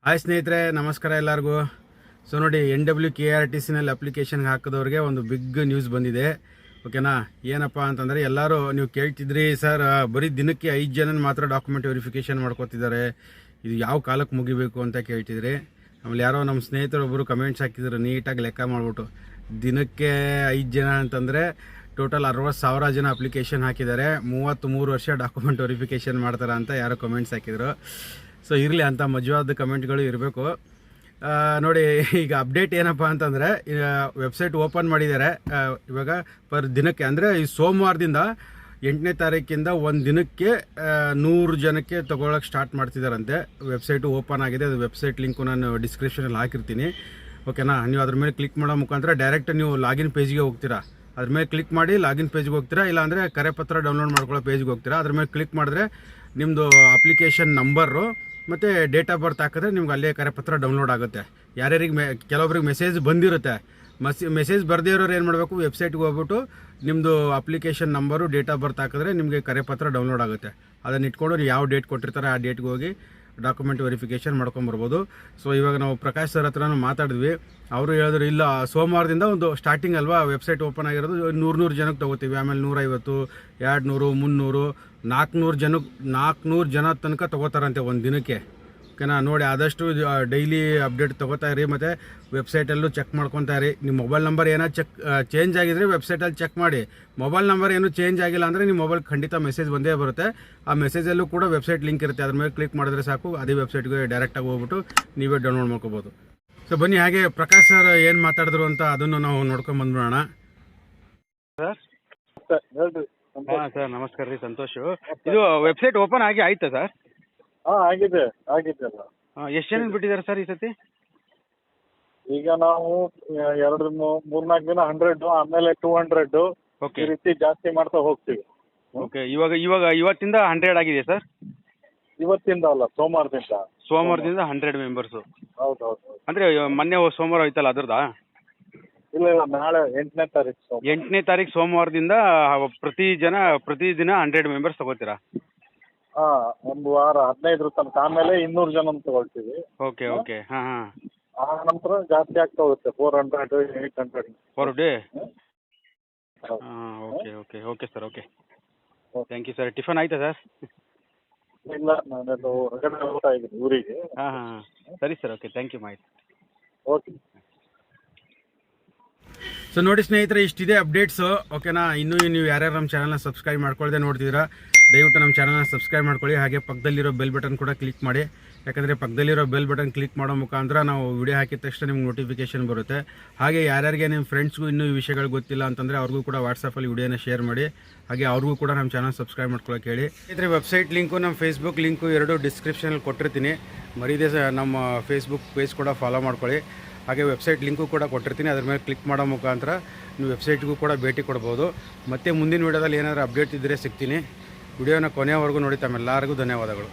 Hi ಸ್ನೇಹಿತರೆ, ನಮಸ್ಕಾರ ಎಲ್ಲರಿಗೂ. ಸೊ ನೋಡಿ, NWKRTCನಲ್ಲಿ ಅಪ್ಲಿಕೇಶನ್ಗೆ ಹಾಕಿದವ್ರಿಗೆ ಒಂದು ಬಿಗ್ ನ್ಯೂಸ್ ಬಂದಿದೆ. ಓಕೆನಾ? ಏನಪ್ಪ ಅಂತಂದರೆ, ಎಲ್ಲರೂ ನೀವು ಕೇಳ್ತಿದ್ರಿ ಸರ್, ಬರೀ ದಿನಕ್ಕೆ 5 ಜನ ಮಾತ್ರ ಡಾಕ್ಯುಮೆಂಟ್ ವೆರಿಫಿಕೇಷನ್ ಮಾಡ್ಕೋತಿದ್ದಾರೆ, ಇದು ಯಾವ ಕಾಲಕ್ಕೆ ಮುಗಿಬೇಕು ಅಂತ ಕೇಳ್ತಿದ್ರಿ. ಆಮೇಲೆ ಯಾರೋ ನಮ್ಮ ಸ್ನೇಹಿತರೊಬ್ಬರು ಕಮೆಂಟ್ಸ್ ಹಾಕಿದ್ರು, ನೀಟಾಗಿ ಲೆಕ್ಕ ಮಾಡಿಬಿಟ್ಟು, ದಿನಕ್ಕೆ 5 ಜನ ಅಂತಂದರೆ ಟೋಟಲ್ 60,000 ಜನ ಅಪ್ಲಿಕೇಶನ್ ಹಾಕಿದ್ದಾರೆ, 33 ವರ್ಷ ಡಾಕ್ಯುಮೆಂಟ್ ವೆರಿಫಿಕೇಷನ್ ಮಾಡ್ತಾರೆ ಅಂತ ಯಾರೋ ಕಮೆಂಟ್ಸ್ ಹಾಕಿದರು. ಸೊ ಇರಲಿ, ಅಂಥ ಮಜವಾದ ಕಮೆಂಟ್ಗಳು ಇರಬೇಕು. ನೋಡಿ, ಈಗ ಅಪ್ಡೇಟ್ ಏನಪ್ಪ ಅಂತಂದರೆ, ವೆಬ್ಸೈಟ್ ಓಪನ್ ಮಾಡಿದ್ದಾರೆ ಇವಾಗ ಪರ್ ದಿನಕ್ಕೆ. ಅಂದರೆ ಈ ಸೋಮವಾರದಿಂದ 8ನೇ ತಾರೀಕಿಂದ ಒಂದು ದಿನಕ್ಕೆ 100 ಜನಕ್ಕೆ ತೊಗೊಳಕ್ಕೆ ಸ್ಟಾರ್ಟ್ ಮಾಡ್ತಿದ್ದಾರಂತೆ. ವೆಬ್ಸೈಟು ಓಪನ್ ಆಗಿದೆ. ಅದು ವೆಬ್ಸೈಟ್ ಲಿಂಕು ನಾನು ಡಿಸ್ಕ್ರಿಪ್ಷನಲ್ಲಿ ಹಾಕಿರ್ತೀನಿ. ಓಕೆನಾ? ನೀವು ಅದ್ರ ಮೇಲೆ ಕ್ಲಿಕ್ ಮಾಡೋ ಮುಖಾಂತರ ಡೈರೆಕ್ಟ್ ನೀವು ಲಾಗಿನ್ ಪೇಜ್ಗೆ ಹೋಗ್ತೀರಾ. ಅದ್ರ ಮೇಲೆ ಕ್ಲಿಕ್ ಮಾಡಿ ಲಾಗಿನ್ ಪೇಜ್ಗೆ ಹೋಗ್ತೀರಾ, ಇಲ್ಲಾಂದರೆ ಕರೆಪತ್ರ ಡೌನ್ಲೋಡ್ ಮಾಡ್ಕೊಳ್ಳೋ ಪೇಜ್ಗೆ ಹೋಗ್ತೀರಾ. ಅದ್ರ ಮೇಲೆ ಕ್ಲಿಕ್ ಮಾಡಿದ್ರೆ ನಿಮ್ಮದು ಅಪ್ಲಿಕೇಶನ್ ನಂಬರು ಮತ್ತು ಡೇಟ್ ಆಫ್ ಬರ್ತ್ ಹಾಕಿದ್ರೆ ನಿಮ್ಗೆ ಅಲ್ಲೇ ಕರೆಪತ್ರ ಡೌನ್ಲೋಡ್ ಆಗುತ್ತೆ. ಯಾರ್ಯಾರಿಗೆ ಕೆಲವೊಬ್ರಿಗೆ ಮೆಸೇಜ್ ಬಂದಿರುತ್ತೆ. ಮೆಸೇಜ್ ಬರದೇ ಇರೋರು ಏನು ಮಾಡಬೇಕು, ವೆಬ್ಸೈಟ್ಗೆ ಹೋಗ್ಬಿಟ್ಟು ನಿಮ್ಮದು application number date of birth ಹಾಕಿದ್ರೆ ನಿಮಗೆ ಕರೆಪತ್ರ ಡೌನ್ಲೋಡ್ ಆಗುತ್ತೆ. ಅದನ್ನು ಇಟ್ಕೊಂಡು ನೀವು ಯಾವ ಡೇಟ್ ಕೊಟ್ಟಿರ್ತಾರೆ ಆ ಡೇಟ್ಗೆ ಹೋಗಿ ಡಾಕ್ಯುಮೆಂಟ್ ವೆರಿಫಿಕೇಷನ್ ಮಾಡ್ಕೊಂಬರ್ಬೋದು. ಸೊ ಇವಾಗ ನಾವು ಪ್ರಕಾಶ್ ಸರ್ ಹತ್ರನೂ ಮಾತಾಡಿದ್ವಿ. ಅವರು ಹೇಳಿದ್ರು, ಇಲ್ಲ ಸೋಮವಾರದಿಂದ ಒಂದು ಸ್ಟಾರ್ಟಿಂಗ್ ಅಲ್ವಾ ವೆಬ್ಸೈಟ್ ಓಪನ್ ಆಗಿರೋದು, 100 ಜನಕ್ಕೆ ತೊಗೋತೀವಿ, ಆಮೇಲೆ 150, 200, 300, 400 ಜನ ತನಕ ತೊಗೋತಾರಂತೆ ಒಂದು ದಿನಕ್ಕೆ. ಓಕೆನಾ? ನೋಡಿ, ಆದಷ್ಟು ಡೈಲಿ ಅಪ್ಡೇಟ್ ತೊಗೋತಾ ಇರಿ, ಮತ್ತು ವೆಬ್ಸೈಟಲ್ಲೂ ಚೆಕ್ ಮಾಡ್ಕೊತಾ ಇರಿ. ನಿಮ್ಮ ಮೊಬೈಲ್ ನಂಬರ್ ಏನೋ ಚೇಂಜ್ ಆಗಿದ್ರೆ ವೆಬ್ಸೈಟಲ್ಲಿ ಚೆಕ್ ಮಾಡಿ. ಮೊಬೈಲ್ ನಂಬರ್ ಏನೂ ಚೇಂಜ್ ಆಗಿಲ್ಲ ಅಂದರೆ ನಿಮ್ಮ ಮೊಬೈಲ್ ಖಂಡಿತ ಮೆಸೇಜ್ ಬಂದೇ ಬರುತ್ತೆ. ಆ ಮೆಸೇಜಲ್ಲೂ ಕೂಡ ವೆಬ್ಸೈಟ್ ಲಿಂಕ್ ಇರುತ್ತೆ, ಅದ್ರ ಮೇಲೆ ಕ್ಲಿಕ್ ಮಾಡಿದ್ರೆ ಸಾಕು, ಅದೇ ವೆಬ್ಸೈಟ್ಗೆ ಡೈರೆಕ್ಟಾಗಿ ಹೋಗ್ಬಿಟ್ಟು ನೀವೇ ಡೌನ್ಲೋಡ್ ಮಾಡ್ಕೋಬೋದು. ಸೊ ಬನ್ನಿ, ಹಾಗೆ ಪ್ರಕಾಶ್ ಸರ್ ಏನು ಮಾತಾಡಿದ್ರು ಅಂತ ಅದನ್ನು ನಾವು ನೋಡ್ಕೊಂಡು ಬಂದ್ಬಿಡೋಣ. ಸರ್ ಹೇಳ್ರಿ. ಹಾಂ ಸರ್, ನಮಸ್ಕಾರ ರೀ, ಸಂತೋಷು. ಇದು ವೆಬ್ಸೈಟ್ ಓಪನ್ ಆಯ್ತಾ ಸರ್? ಹಾಂ ಆಗಿದೆ ಅಲ್ಲ. ಎಷ್ಟು ಜನ ಬಿಟ್ಟಿದ್ದಾರೆ ಸರ್ ಈ ಸತಿ? ಈಗ ನಾವು 3-4 ದಿನ 100, ಆಮೇಲೆ 200, ಓಕೆ, ಈ ರೀತಿ ಜಾಸ್ತಿ ಮಾಡ್ತಾ ಹೋಗ್ತೀವಿ. ಓಕೆ. ಇವತ್ತಿಂದ 100 ಆಗಿದೆ ಸರ್? ಇವತ್ತಿಂದ ಅಲ್ಲ, ಸೋಮವಾರದಿಂದ 100 ಮೆಂಬರ್ಸು. ಹೌದು. ಅಂದರೆ ಮೊನ್ನೆ ಸೋಮವಾರ ಹೋಯ್ತಲ್ಲ ಅದ್ರದ್ದಾ? ಇಲ್ಲ, ನಾಳೆ 8ನೇ ತಾರೀಕು. 8ನೇ ತಾರೀಕು ಸೋಮವಾರದಿಂದ ಪ್ರತಿದಿನ 100 ಮೆಂಬರ್ಸ್ ತಗೋತೀರಾ? ಹಾಂ, ಒಂದು ವಾರ 15 ತನಕ, ಆಮೇಲೆ 200 ಜನ ತಗೊಳ್ತೀವಿ. ಓಕೆ. ಹಾಂ. ಆ ನಂತರ ಜಾಸ್ತಿ ಆಗ್ತಾ ಹೋಗುತ್ತೆ, 400, 800 ಫಾರ್ ಡೇ. ಹಾಂ, okay sir. Okay, thank you sir. Tiffin ಆಯ್ತಾ ಸರ್? ಇಲ್ಲ, ನಾನೆಲ್ಲ ಹೊರಗಡೆ ಹೋಗ್ತಾ ಇದ್ದೀನಿ ಊರಿಗೆ. ಹಾಂ, ಸರಿ ಸರ್. Okay, thank you. ಮಾಹಿತಿ ಓಕೆ. ಸೊ ನೋಡಿ ಸ್ನೇಹಿತರೆ, ಇಷ್ಟಿದೆ ಅಪ್ಡೇಟ್ಸು. ಓಕೆನಾ? ಇನ್ನೂ ನೀವು ಯಾರ್ಯಾರು ನಮ್ಮ ಚಾನಲ್ನ ಸಬ್ಸ್ಕ್ರೈಬ್ ಮಾಡ್ಕೊಳ್ಳದೆ ನೋಡ್ತಿದ್ದೀರಾ, ದಯವಿಟ್ಟು ನಮ್ಮ ಚಾನಲ್ನ ಸಬ್ಸ್ಕ್ರೈಬ್ ಮಾಡ್ಕೊಳ್ಳಿ. ಹಾಗೆ ಪಕ್ಕದಲ್ಲಿರೋ ಬೆಲ್ ಬಟನ್ ಕೂಡ ಕ್ಲಿಕ್ ಮಾಡಿ. ಯಾಕಂದರೆ ಪಕ್ಕದಲ್ಲಿರೋ ಬೆಲ್ ಬಟನ್ ಕ್ಲಿಕ್ ಮಾಡೋ ಮುಖಾಂತರ ನಾವು ವಿಡಿಯೋ ಹಾಕಿದ ತಕ್ಷಣ ನಿಮ್ಗೆ ನೋಟಿಫಿಕೇಷನ್ ಬರುತ್ತೆ. ಹಾಗೆ ಯಾರ್ಯಾರಿಗೆ ನಿಮ್ಮ ಫ್ರೆಂಡ್ಸ್ಗೂ ಇನ್ನೂ ಈ ವಿಷಯಗಳು ಗೊತ್ತಿಲ್ಲ ಅಂತಂದರೆ ಅವ್ರಿಗೂ ಕೂಡ ವಾಟ್ಸಪ್ಪಲ್ಲಿ ವಿಡಿಯೋನ ಶೇರ್ ಮಾಡಿ. ಹಾಗೆ ಅವ್ರಿಗೂ ಕೂಡ ನಮ್ಮ ಚಾನಲ್ ಸಬ್ಸ್ಕ್ರೈಬ್ ಮಾಡ್ಕೊಳ್ಳೋಕೆ ಹೇಳಿ. ಇದ್ರೆ ವೆಬ್ಸೈಟ್ ಲಿಂಕು, ನಮ್ಮ ಫೇಸ್ಬುಕ್ ಲಿಂಕು ಎರಡೂ ಡಿಸ್ಕ್ರಿಪ್ಷನಲ್ಲಿ ಕೊಟ್ಟಿರ್ತೀನಿ. ಮರೀದೆ ನಮ್ಮ ಫೇಸ್ಬುಕ್ ಪೇಜ್ ಕೂಡ ಫಾಲೋ ಮಾಡ್ಕೊಳ್ಳಿ. ಹಾಗೆ ವೆಬ್ಸೈಟ್ ಲಿಂಕು ಕೂಡ ಕೊಟ್ಟಿರ್ತೀನಿ, ಅದ್ರ ಮೇಲೆ ಕ್ಲಿಕ್ ಮಾಡೋ ಮುಖಾಂತರ ನೀವು ವೆಬ್ಸೈಟ್ಗೂ ಕೂಡ ಭೇಟಿ ಕೊಡ್ಬೋದು. ಮತ್ತು ಮುಂದಿನ ವೀಡಿಯೋದಲ್ಲಿ ಏನಾದರೂ ಅಪ್ಡೇಟ್ ಇದ್ದರೆ ಸಿಗ್ತೀನಿ. ವಿಡಿಯೋನ ಕೊನೆಯವರೆಗೂ ನೋಡಿ. ತಮ್ಮೆಲ್ಲರಿಗೂ ಧನ್ಯವಾದಗಳು.